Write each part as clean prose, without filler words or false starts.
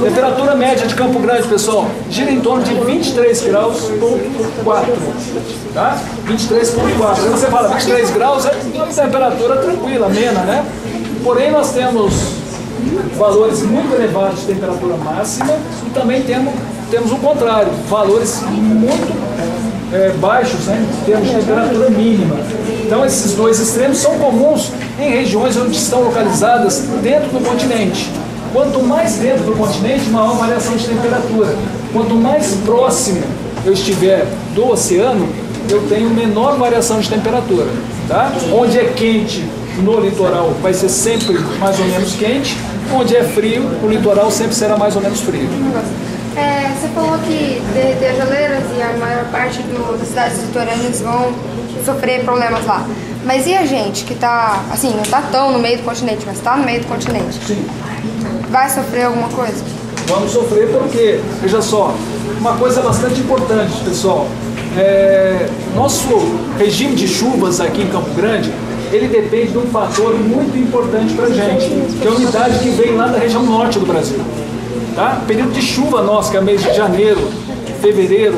Temperatura média de Campo Grande, pessoal, gira em torno de 23 graus por 4. Tá? 23,4. Quando você fala 23 graus, é temperatura tranquila, amena, né? Porém, nós temos valores muito elevados de temperatura máxima e também temos o contrário, valores muito baixos, né, em termos de temperatura mínima. Então, esses dois extremos são comuns em regiões onde estão localizadas dentro do continente. Quanto mais dentro do continente, maior variação de temperatura. Quanto mais próximo eu estiver do oceano, eu tenho menor variação de temperatura. Tá? Onde é quente, no litoral, vai ser sempre mais ou menos quente. Onde é frio, o litoral sempre será mais ou menos frio. Você falou que de Ageleiras e a maior parte das cidades litorâneas vão sofrer problemas lá. Mas e a gente que está, assim, não está tão no meio do continente, mas está no meio do continente? Sim. Vai sofrer alguma coisa? Vamos sofrer porque, veja só, uma coisa bastante importante, pessoal. Nosso regime de chuvas aqui em Campo Grande, ele depende de um fator muito importante para a gente, que é a umidade que vem lá da região norte do Brasil. Tá? Período de chuva nosso, que é mês de janeiro, fevereiro,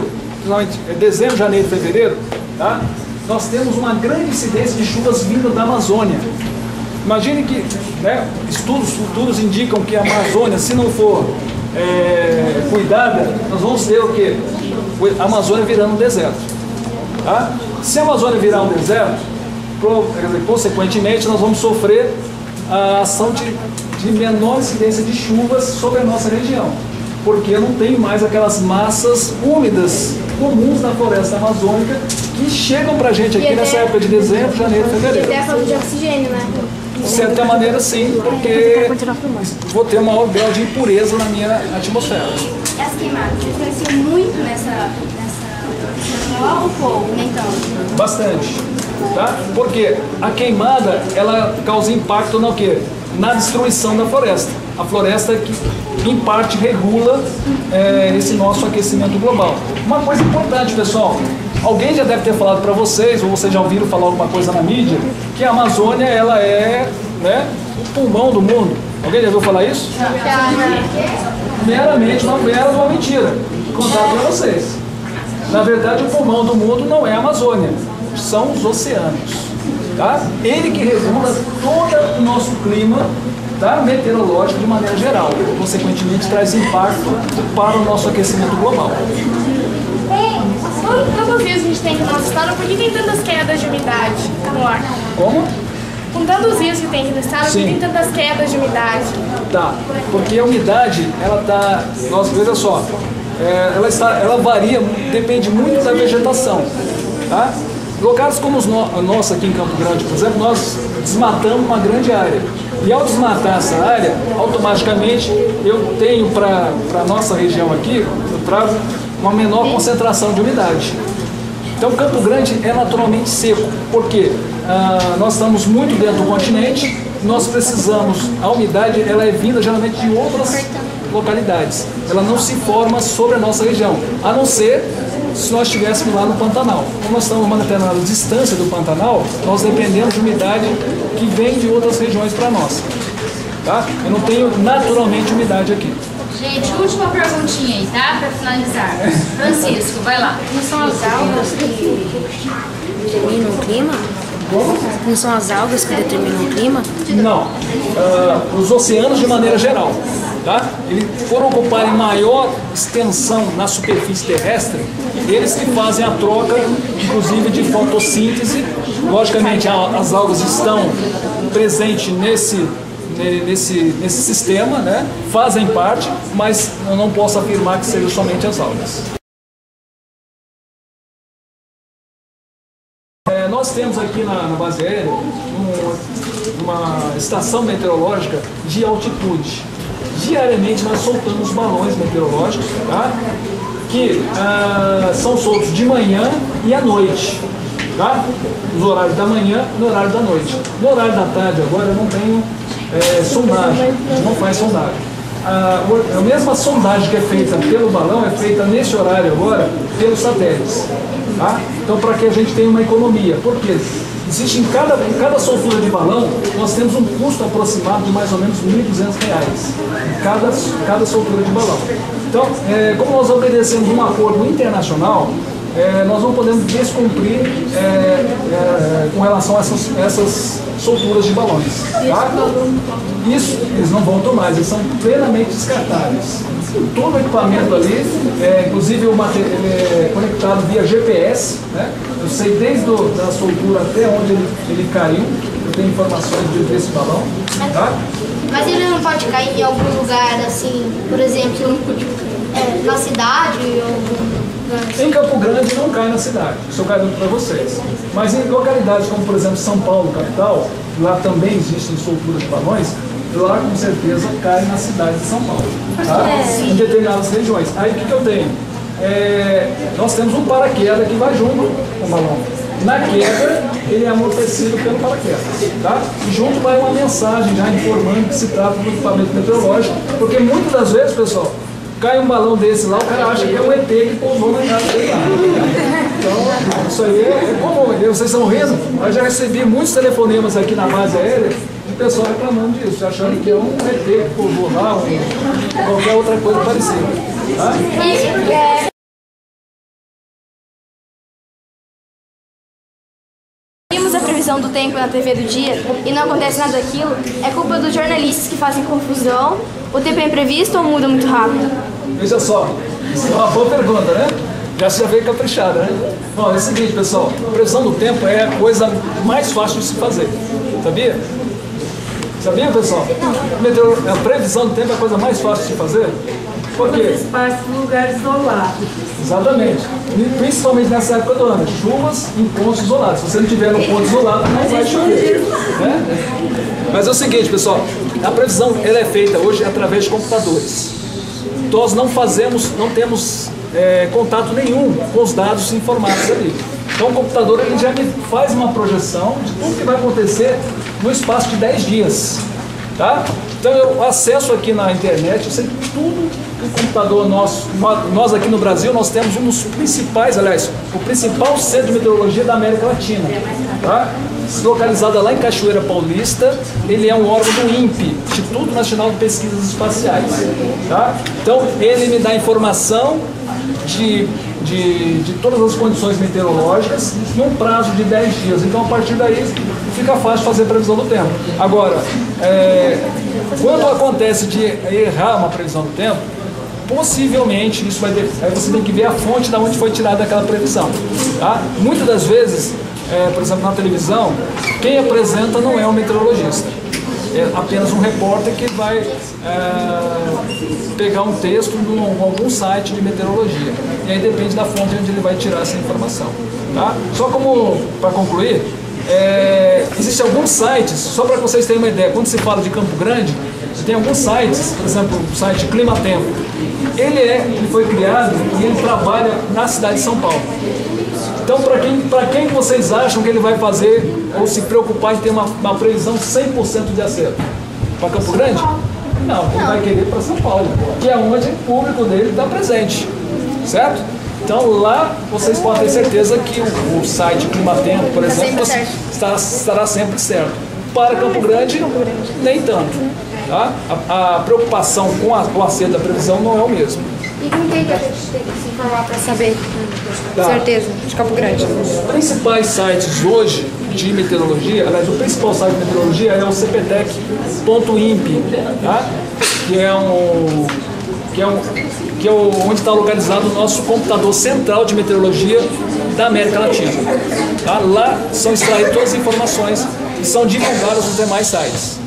dezembro, janeiro, fevereiro, tá? Nós temos uma grande incidência de chuvas vindo da Amazônia. Imagine que, né, estudos futuros indicam que a Amazônia, se não for cuidada, nós vamos ter o quê? A Amazônia virando um deserto. Tá? Se a Amazônia virar um deserto, consequentemente nós vamos sofrer a ação de menor incidência de chuvas sobre a nossa região, porque eu não tenho mais aquelas massas úmidas comuns da floresta amazônica que chegam para a gente aqui nessa época de dezembro, janeiro, fevereiro. E até a falta de oxigênio, né? De certa maneira, sim, porque vou ter um maior grau de impureza na minha atmosfera. As queimadas influenciam muito nessa ou pouco, nem tanto? Bastante, tá? Porque a queimada, ela causa impacto no quê? Na destruição da floresta. A floresta que, em parte, regula esse nosso aquecimento global. Uma coisa importante, pessoal, alguém já deve ter falado para vocês, ou vocês já ouviram falar alguma coisa na mídia, que a Amazônia, ela é, né, o pulmão do mundo. Alguém já ouviu falar isso? Meramente uma mentira. Vou contar para vocês. Na verdade, o pulmão do mundo não é a Amazônia, são os oceanos. Tá? Ele que regula todo o nosso clima, tá, meteorológico de maneira geral. Consequentemente, traz impacto para o nosso aquecimento global. Quantos rios a gente tem aqui no nosso estado? Por que tem tantas quedas de umidade no ar? Como? Com tantos rios que tem aqui no estado, por que tem tantas quedas de umidade? Tá, porque a umidade, ela tá... Nossa, veja só, ela varia, depende muito da vegetação, tá? Locais como o nosso aqui em Campo Grande, por exemplo, nós desmatamos uma grande área. E ao desmatar essa área, automaticamente eu tenho para a nossa região aqui, eu trago uma menor concentração de umidade. Então Campo Grande é naturalmente seco, porque nós estamos muito dentro do continente, nós precisamos, a umidade ela é vinda geralmente de outras localidades. Ela não se forma sobre a nossa região, a não ser se nós estivéssemos lá no Pantanal. Como nós estamos a uma determinada distância do Pantanal, nós dependemos de umidade que vem de outras regiões para nós. Tá? Eu não tenho naturalmente umidade aqui. Gente, última perguntinha aí, tá? Para finalizar. Francisco, vai lá. Não são as algas que determinam o clima? Não são as algas que determinam o clima? Não. Os oceanos de maneira geral. Tá? Eles, por ocuparem maior extensão na superfície terrestre, eles que fazem a troca, inclusive de fotossíntese. Logicamente, as algas estão presentes nesse sistema, né? Fazem parte, mas eu não posso afirmar que sejam somente as algas. Nós temos aqui na base aérea uma estação meteorológica de altitude. Diariamente nós soltamos balões meteorológicos, tá? Que são soltos de manhã e à noite, tá? Nos horários da manhã e no horário da noite. No horário da tarde agora eu não tenho sondagem, a gente não faz sondagem. A mesma sondagem que é feita pelo balão é feita nesse horário agora pelos satélites, tá? Então para que a gente tenha uma economia, porque existe em cada soltura de balão, nós temos um custo aproximado de mais ou menos R$ 1.200 em cada soltura de balão. Então, como nós obedecemos um acordo internacional, nós não podemos descumprir com relação a essas solturas de balões. Tá? Isso, eles não voltam mais, eles são plenamente descartáveis. Todo o equipamento ali, inclusive ele é conectado via GPS, né? Eu sei desde a soltura até onde ele caiu, eu tenho informações desse balão. Tá? Mas ele não pode cair em algum lugar, assim, por exemplo, na cidade ou algum... Em Campo Grande não cai na cidade, isso eu garanto para vocês. Mas em localidades como, por exemplo, São Paulo, capital, lá também existem solturas de balões, lá com certeza cai na cidade de São Paulo, tá? Em determinadas regiões. Aí o que eu tenho? Nós temos um paraquedas que vai junto com o balão. Na queda, ele é amortecido pelo paraquedas, tá? E junto vai uma mensagem já informando que se trata de um equipamento meteorológico, porque muitas das vezes, pessoal, cai um balão desse lá, o cara acha que é um ET que pousou na casa dele lá. Então, isso aí é comum. Vocês estão rindo? Eu já recebi muitos telefonemas aqui na base aérea de pessoal reclamando disso, achando que é um ET que pousou lá, ou qualquer outra coisa parecida. Tá? Vimos a previsão do tempo na TV do dia e não acontece nada daquilo. É culpa dos jornalistas que fazem confusão. O tempo é imprevisto ou muda muito rápido? Veja só, isso é uma boa pergunta, né? Já veio caprichada, né? Bom, é o seguinte, pessoal, a previsão do tempo é a coisa mais fácil de se fazer, sabia? Sabia, pessoal? A previsão do tempo é a coisa mais fácil de se fazer. Por quê? Espaço em lugar isolado. Exatamente. E principalmente nessa época do ano, chuvas em pontos isolados. Se você não tiver no ponto isolado, não vai chover. Né? Mas é o seguinte, pessoal, a previsão ela é feita hoje através de computadores. Nós não temos contato nenhum com os dados informados ali. Então o computador ele já me faz uma projeção de tudo que vai acontecer no espaço de 10 dias. Tá? Então eu acesso aqui na internet, eu sei tudo que o computador nosso, nós aqui no Brasil, nós temos um dos principais, aliás, o principal centro de meteorologia da América Latina. Tá? Localizado lá em Cachoeira Paulista, ele é um órgão do INPE, Instituto Nacional de Pesquisas Espaciais. Tá? Então ele me dá informação de todas as condições meteorológicas num prazo de 10 dias. Então, a partir daí, fica fácil fazer previsão do tempo. Agora, quando acontece de errar uma previsão do tempo, possivelmente isso aí você tem que ver a fonte de onde foi tirada aquela previsão. Tá? Muitas das vezes, por exemplo, na televisão, quem apresenta não é um meteorologista. É apenas um repórter que vai pegar um texto em algum site de meteorologia. E aí depende da fonte onde ele vai tirar essa informação. Tá? Só como para concluir, existem alguns sites, só para que vocês tenham uma ideia, quando se fala de Campo Grande, tem alguns sites, por exemplo, o site Clima Tempo. Ele foi criado e ele trabalha na cidade de São Paulo. Então, para quem vocês acham que ele vai fazer ou se preocupar em ter uma previsão 100% de acerto? Para Campo Grande? Não, ele vai querer para São Paulo, que é onde o público dele está presente, certo? Então, lá vocês podem ter certeza que o site Climatempo, por exemplo, estará sempre certo. Para Campo Grande, nem tanto. Tá? A preocupação com o acerto da previsão não é o mesmo. E com quem que a gente tem que se informar para saber com certeza de Campo Grande? Os principais sites hoje de meteorologia, aliás, o principal site de meteorologia é o cptec.imp, tá? que é onde está localizado o nosso computador central de meteorologia da América Latina. Tá? Lá são extraídas todas as informações que são divulgadas nos demais sites.